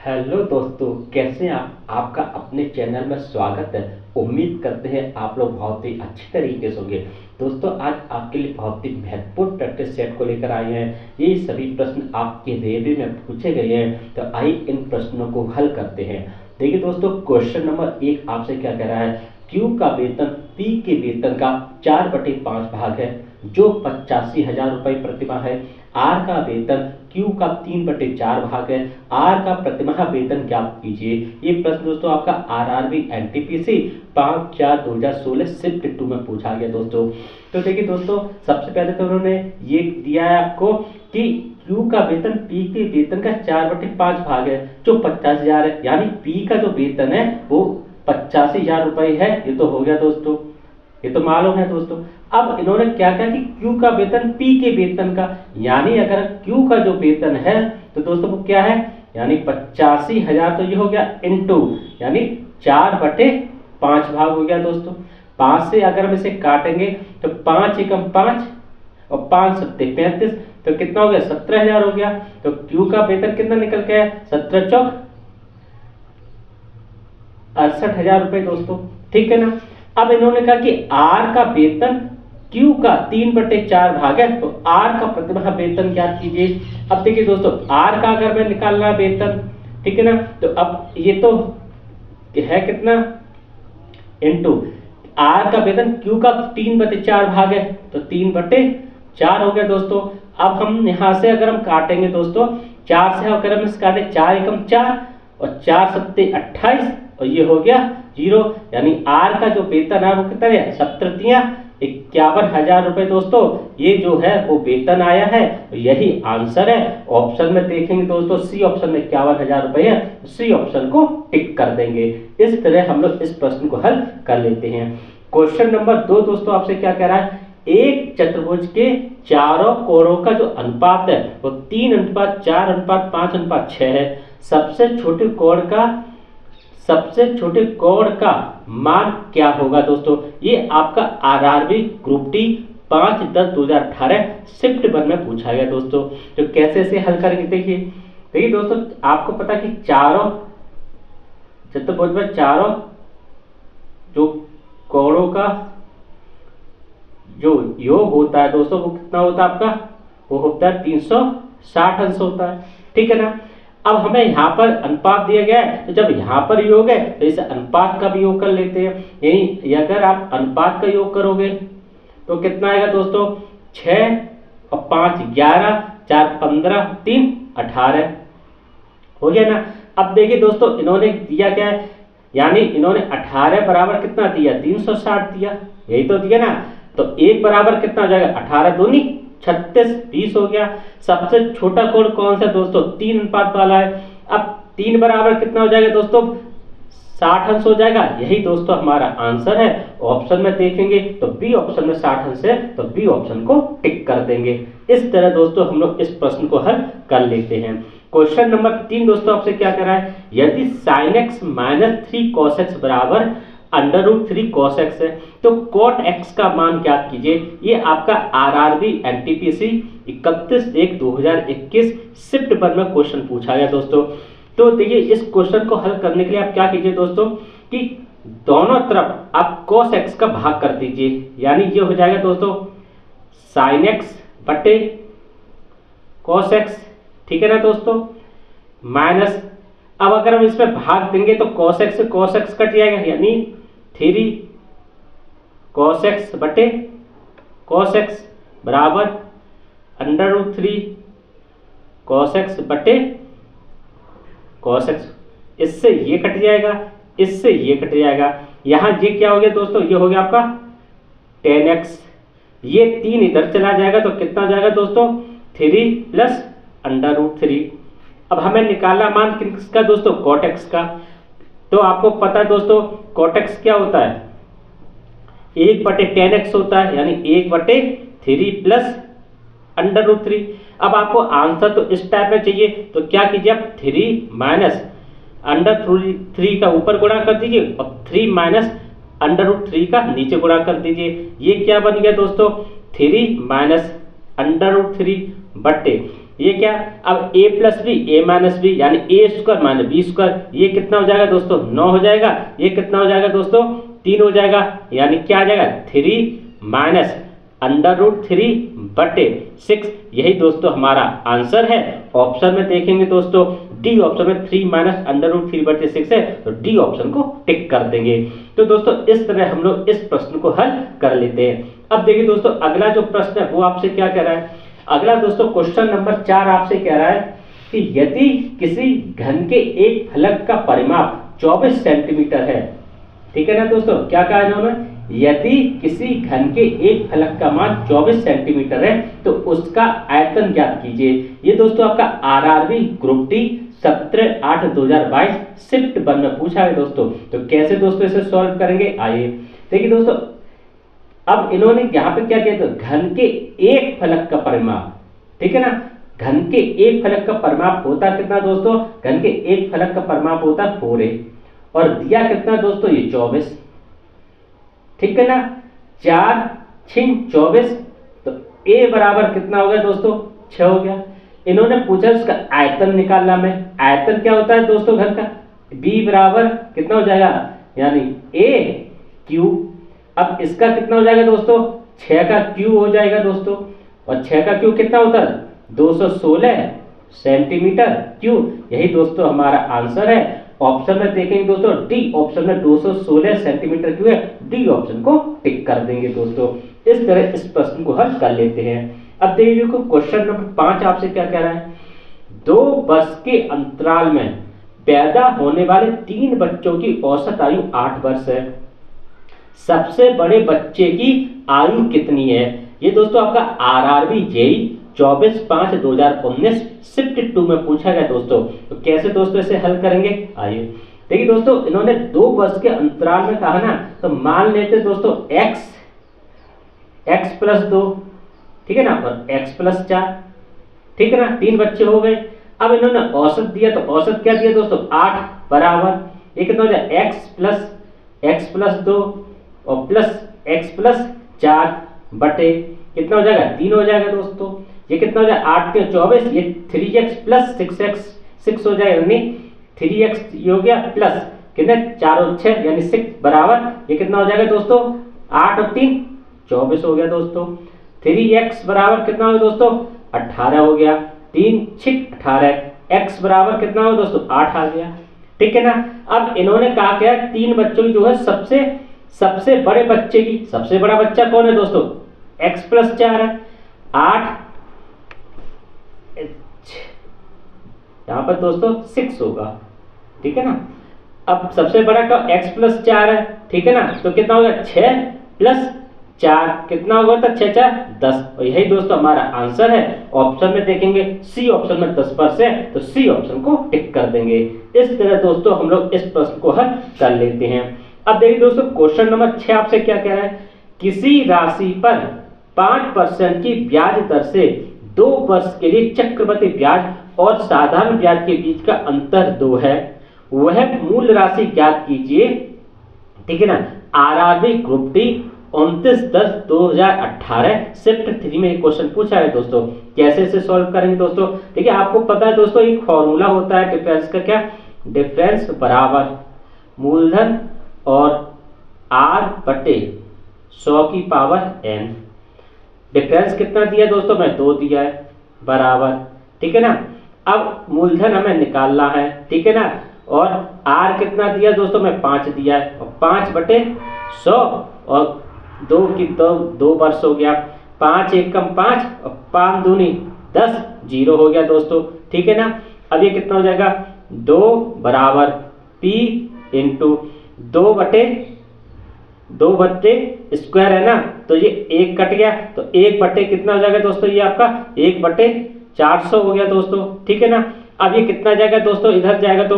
Hello दोस्तों, कैसे हैं आप? आपका अपने चैनल में स्वागत है। उम्मीद करते हैं आप लोग बहुत ही अच्छे तरीके से होंगे। दोस्तों, आज आपके लिए बहुत ही महत्वपूर्ण प्रैक्टिस सेट को लेकर आए हैं। ये सभी प्रश्न आपके रेलवे में पूछे गए हैं, तो आइए इन प्रश्नों को हल करते हैं। देखिए दोस्तों, क्वेश्चन नंबर 1 आपसे क्या कह रहा है। Q का वेतन P के वेतन का 4/5 भाग है, जो 85,000 रुपये प्रतिमाह है। R का वेतन Q का 3/4 भाग है। R का प्रतिमाह वेतन ज्ञात कीजिए। ये प्रश्न दोस्तों आपका RRB NTPC 5/4/2016 शिफ्ट 2 में पूछा गया दोस्तों। तो देखिए दोस्तों, सबसे पहले तो उन्होंने ये दिया है आपको कि Q का वेतन P के वेतन का 4/5 भाग है, जो 50,000 है। यानी P का जो वेतन है वो 85,000 रुपये है। ये तो हो गया दोस्तों, ये तो मालूम है दोस्तों। अब इन्होंने क्या कहा कि Q का वेतन P के वेतन का, यानी अगर Q का जो वेतन है तो दोस्तों वो क्या है, यानी 85,000, तो ये हो गया इंटू, यानी 4/5 भाग हो गया दोस्तों। 5 से अगर हम इसे काटेंगे तो 5 एकम 5 और 5 सत्ते 35, तो कितना हो गया, 17,000 हो गया। तो Q का वेतन कितना निकल के आया, 17 चौक 68,000 रुपए दोस्तों, ठीक है ना। अब इन्होंने कहा कि R का वेतन Q का 3/4 भाग है, तो R का प्रतिमाह वेतन ज्ञात कीजिए। अब देखिए दोस्तों, R का अगर मैं निकालना वेतन, ठीक है ना, तो अब ये तो है कितना, इंटू R का वेतन Q का 3/4 भाग है, तो 3/4 हो गया दोस्तों। अब हम यहां से अगर हम काटेंगे दोस्तों, 4 से अगर हम काटे 4 एकम 4 और 4 सत्ते 28, और ये हो गया 0। यानी R का जो वेतन है वो कितना है, 51,000 रुपए दोस्तों। ये जो है वो वेतन आया है, यही आंसर है। ऑप्शन में देखेंगे दोस्तों, सी ऑप्शन में 51,000 रुपए है, सी ऑप्शन को टिक कर देंगे। इस तरह हम लोग इस प्रश्न को हल कर लेते हैं। क्वेश्चन नंबर 2 दोस्तों आपसे क्या कह रहा है। एक चतुर्भुज के चारों कोणों का जो अनुपात है वो 3:4:5:6 है। सबसे छोटे कोण का मान क्या होगा दोस्तों। ये आपका RRB ग्रुप डी 5/10/2018 शिफ्ट 1 में पूछा गया दोस्तों। तो कैसे से हल करेंगे, देखिए दोस्तों, आपको पता कि चारों चतुर्भुज में चारों जो कोणों का जो योग होता है दोस्तों, वो कितना होता है आपका, वो होता है 360 अंश होता है, ठीक है ना। अब हमें यहाँ पर अनुपात दिया गया है, तो जब यहाँ पर योग है तो इस अनुपात का भी योग कर लेते हैं। यानी अगर आप अनुपात का योग करोगे तो कितना आएगा दोस्तों, 6 और 5 11, 4 15, 3 18 हो गया ना। अब देखिए दोस्तों, इन्होंने दिया क्या है, यानी इन्होंने 18 बराबर कितना दिया, 360 दिया, यही तो दिया ना। तो 1 बराबर कितना हो जाएगा, 18 दूनी 36, 20 हो गया। सबसे छोटा कोण कौन सा दोस्तों, 3 अनुपात वाला है। अब 3 बराबर कितना हो जाएगा दोस्तों, 60 अंश हो जाएगा। यही दोस्तों हमारा आंसर है। ऑप्शन में देखेंगे तो बी ऑप्शन में 60 अंश है, तो बी ऑप्शन को टिक कर देंगे। इस तरह दोस्तों हम लोग इस प्रश्न को हल कर लेते हैं। क्वेश्चन नंबर 3 दोस्तों आपसे क्या कर रहा है। यदि sin x - 3 cos x बराबर √3 cos x है, तो cot x का मान ज्ञात कीजिए। ये आपका RRB NTPC 31/1/2021 शिफ्ट 1 में क्वेश्चन पूछा गया दोस्तों। तो देखिए, इस क्वेश्चन को हल करने के लिए आप क्या कीजिए दोस्तों, कि दोनों तरफ आप cos x का भाग कर दीजिए। यानी ये हो जाएगा दोस्तों sin x बटे cos x, ठीक है ना दोस्तों, माइनस, अब अगर हम इसमें भाग देंगे तो cos x से cos x कट जाएगा, यानी 3 cos x बटे cos x बराबर √3 cos x बटे cos x। इससे ये कट जाएगा, इससे ये कट जाएगा। यहाँ ये क्या हो गया दोस्तों, ये हो गया आपका tan x। ये 3 इधर चला जाएगा तो कितना जाएगा दोस्तों, 3 प्लस √3। अब हमें निकालना मान किसका दोस्तों, cot x का। तो आपको पता है दोस्तों cot x क्या होता है, 1/tan x होता है, यानी 1/3 प्लस √3। अब आपको आंसर तो इस टाइप में चाहिए, तो क्या कीजिए आप 3 माइनस √3 का ऊपर गुणा कर दीजिए और 3 माइनस √3 का नीचे गुणा कर दीजिए। ये क्या बन गया दोस्तों, 3 माइनस √3 बट्टे ये क्या, अब a plus B A minus B यानी A square minus B square, ये कितना हो जाएगा दोस्तों 9 हो जाएगा। ये कितना हो जाएगा दोस्तों 3 हो जाएगा, यानी क्या आ जाएगा 3 माइनस √3/6। यही दोस्तों हमारा आंसर है। ऑप्शन में देखेंगे दोस्तों डी ऑप्शन में 3 माइनस √3/6 है, तो डी ऑप्शन को टिक कर देंगे। तो दोस्तों इस तरह हम लोग इस प्रश्न को हल कर लेते हैं। अब देखिए दोस्तों अगला जो प्रश्न है वो आपसे क्या कह रहा है। अगला दोस्तों क्वेश्चन नंबर 4 आपसे कह रहा है कि यदि किसी घन के एक फलक का परिमाप 24 सेंटीमीटर है, ठीक है ना दोस्तों, क्या कहा इन्होंने, यदि किसी घन के एक फलक का मान 24 सेंटीमीटर है तो उसका आयतन ज्ञात कीजिए। ये दोस्तों आपका आरआरबी ग्रुप डी 17/8/2022 शिफ्ट 1 में पूछा है दोस्तों। तो कैसे दोस्तों इसे सॉल्व करेंगे, आइए देखिए दोस्तों। अब इन्होंने यहाँ पे क्या किया, तो घन के एक फलक का परिमाप, ठीक है ना, घन के एक फलक का परिमाप होता कितना दोस्तों, घन के एक फलक का परिमाप होता 4a और दिया कितना दोस्तों ये 24, ठीक है ना, 4 6 24, तो a बराबर कितना हो गया दोस्तों 6 हो गया। इन्होंने पूछा इसका आयतन निकालना में, आयतन क्या होता है दोस्तों घन का, b बराबर कितना हो जाएगा यानी a क्यूब। अब इसका कितना हो जाएगा दोस्तों 6 का क्यूब हो जाएगा दोस्तों, और 6 का क्यूब कितना होता है 216 सेंटीमीटर क्यूब। यही दोस्तों हमारा आंसर है। ऑप्शन में देखेंगे दोस्तों डी ऑप्शन में 216 सेंटीमीटर क्यूब है, डी ऑप्शन को टिक कर देंगे दोस्तों। इस तरह इस प्रश्न को हल कर लेते हैं। अब देखिए क्वेश्चन नंबर 5 आपसे क्या कह रहा है, 2 वर्ष के अंतराल में पैदा होने वाले 3 बच्चों की औसत आयु 8 वर्ष है। सबसे बड़े बच्चे की आयु कितनी है। ये दोस्तों आपका आरआरबी जेई 24/5/2019 शिफ्ट 2 में पूछा गया दोस्तों। तो कैसे दोस्तों इसे हल करेंगे, आइए देखिए दोस्तों। इन्होंने 2 वर्ष के अंतराल में कहा ना, तो मान लेते दोस्तों x प्लस 2, ठीक है ना, और x प्लस 4, ठीक है ना, 3 बच्चे हो गए। अब इन्होंने औसत दिया, तो औसत क्या दिया दोस्तों 8 बराबर ये कितना हो जाए x प्लस 2 और प्लस x प्लस 4 बटे कितना हो जाएगा 3 हो जाएगा दोस्तों। ये कितना हो जाएगा 8 के 24, ये 3x प्लस 6 हो जाएगा, यानी 3x ये हो गया प्लस कितने 4 और 6 यानी 6 बराबर ये कितना हो जाएगा दोस्तों 8 और 3 24 हो गया दोस्तों। 3x बराबर कितना हो गया दोस्तों 18 हो गया, 3 6 18, x बराबर कितना हो दोस्तों 8 आ गया, ठीक है ना। अब इन्होंने कहा क्या 3 बच्चों की जो है सबसे बड़े बच्चे की, सबसे बड़ा बच्चा कौन है दोस्तों x प्लस 4 है, 8 यहां पर दोस्तों 6 होगा, ठीक है ना। अब सबसे बड़ा का x प्लस 4 है, ठीक है ना, तो कितना होगा 6 प्लस 4 कितना होगा तो 6 4 10, और यही दोस्तों हमारा आंसर है। ऑप्शन में देखेंगे सी ऑप्शन में 10% है, तो सी ऑप्शन को टिक कर देंगे। इस तरह दोस्तों हम लोग इस प्रश्न को हल कर लेते हैं। अब देखिए दोस्तों क्वेश्चन नंबर 6 आपसे क्या कह रहा है, किसी राशि पर 5% की ब्याज दर से 2 वर्ष के लिए चक्रवृद्धि ब्याज और साधारण ब्याज के बीच का अंतर 2 है, वह मूल राशि ज्ञात कीजिए, ठीक है ना। आरआरबी ग्रुप डी 29/10/2018 शिफ्ट 3 में एक क्वेश्चन पूछा है दोस्तों। कैसे इसे सॉल्व करेंगे दोस्तों, देखिए आपको पता है दोस्तों एक फॉर्मूला होता है डिफरेंस का, क्या डिफरेंस बराबर मूलधन और r बटे 100 की पावर n। डिफरेंस कितना दिया दोस्तों मैं 2 दिया है बराबर, ठीक है ना। अब मूलधन हमें निकालना है, ठीक है ना, और r कितना दिया दोस्तों मैं 5 दिया है, और 5 बटे 100 और 2 की 2 वर्ष हो गया, 5 1 कम 5 और 5 दूनी 10 0 हो गया दोस्तों, ठीक है ना। अब ये कितना हो जाएगा 2 बराबर p इंटू 2 बटे स्क्वायर है ना, तो ये 1 कट गया, तो 1 बटे कितना हो जाएगा दोस्तों ये आपका 1 बटे 400 हो गया दोस्तों, ठीक है ना। अब ये कितना जाएगा दोस्तों इधर जाएगा, तो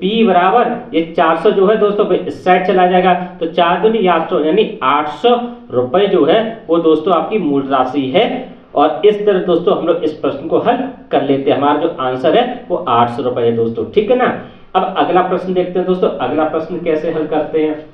p बराबर ये 400 जो है दोस्तों इस साइड चला जाएगा, तो 4 दूनी 800 यानी 800 रुपए जो है वो दोस्तों आपकी मूल राशि है। और इस तरह दोस्तों हम लोग इस प्रश्न को हल कर लेते हैं। हमारा जो आंसर है वो 800 रुपए है दोस्तों, ठीक है ना। अब अगला प्रश्न देखते हैं दोस्तों, अगला प्रश्न कैसे हल करते हैं।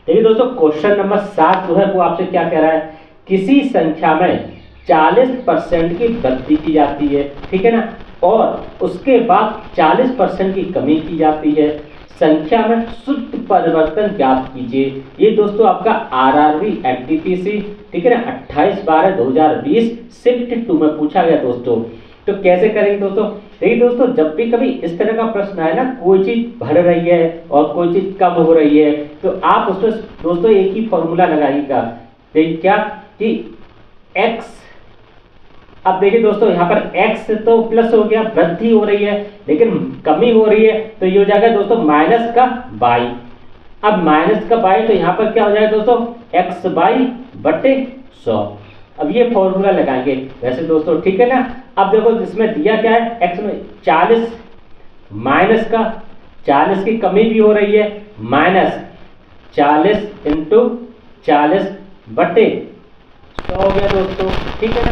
देखिए दोस्तों क्वेश्चन नंबर 7 जो है वो आपसे क्या कह रहा है, किसी संख्या में 40% की वृद्धि की जाती है, ठीक है ना, और उसके बाद 40% की कमी की जाती है। संख्या में शुद्ध परिवर्तन ज्ञात कीजिए। ये दोस्तों आपका आरआरबी एनटीपीसी, ठीक है ना, 28/12/2020 शिफ्ट 2 में पूछा गया दोस्तों। तो कैसे करेंगे दोस्तों? देखिए दोस्तों, जब भी कभी इस तरह का प्रश्न आए ना, कोई चीज बढ़ रही है और कोई चीज कम हो रही है, तो आप उसमें दोस्तों एक ही फॉर्मूला लगाइएगा। देखिए क्या कि x, अब देखिए दोस्तों यहाँ पर x तो प्लस हो गया, वृद्धि हो रही है, लेकिन कमी हो रही है, तो ये हो जाएगा दोस्तों माइनस का y। अब माइनस का y, तो यहाँ पर क्या हो जाएगा दोस्तों, x/100। अब ये फॉर्मूला लगाएंगे वैसे दोस्तों, ठीक है ना। अब देखो इसमें दिया क्या है, x में 40, माइनस का 40 की कमी भी हो रही है, माइनस 40 × 40/100 हो गया दोस्तों, ठीक है ना।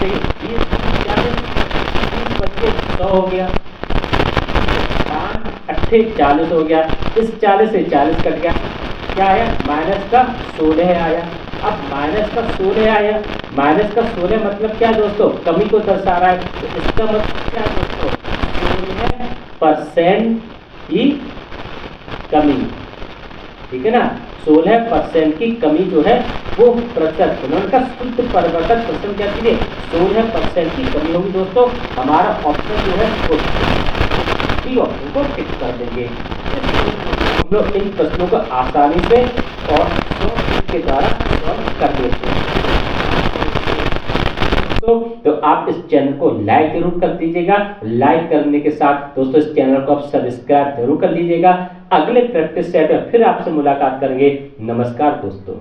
20/100 हो गया, 8/40 हो गया, इस 40 से 40 कट गया, क्या आया, माइनस का 16 आया। अब माइनस का 16 आया, माइनस का 16 मतलब क्या दोस्तों, कमी को दर्शा रहा है, तो इसका मतलब क्या दोस्तों, 16% की कमी, ठीक है ना, 16% की कमी जो है वो प्रतिशत, उन्होंने कहा शुद्ध परिवर्तन प्रश्न क्या कीजिए, 16% की कमी होगी दोस्तों। हमारा ऑप्शन जो है वो सी ऑप्शन को टिक कर देंगे। हम लोग इन प्रश्नों को आसानी से और के द्वारा सॉल्व कर देते हैं। तो आप इस चैनल को लाइक जरूर कर दीजिएगा। लाइक करने के साथ दोस्तों इस चैनल को आप सब्सक्राइब जरूर कर लीजिएगा। अगले प्रैक्टिस सेट में फिर आपसे मुलाकात करेंगे। नमस्कार दोस्तों।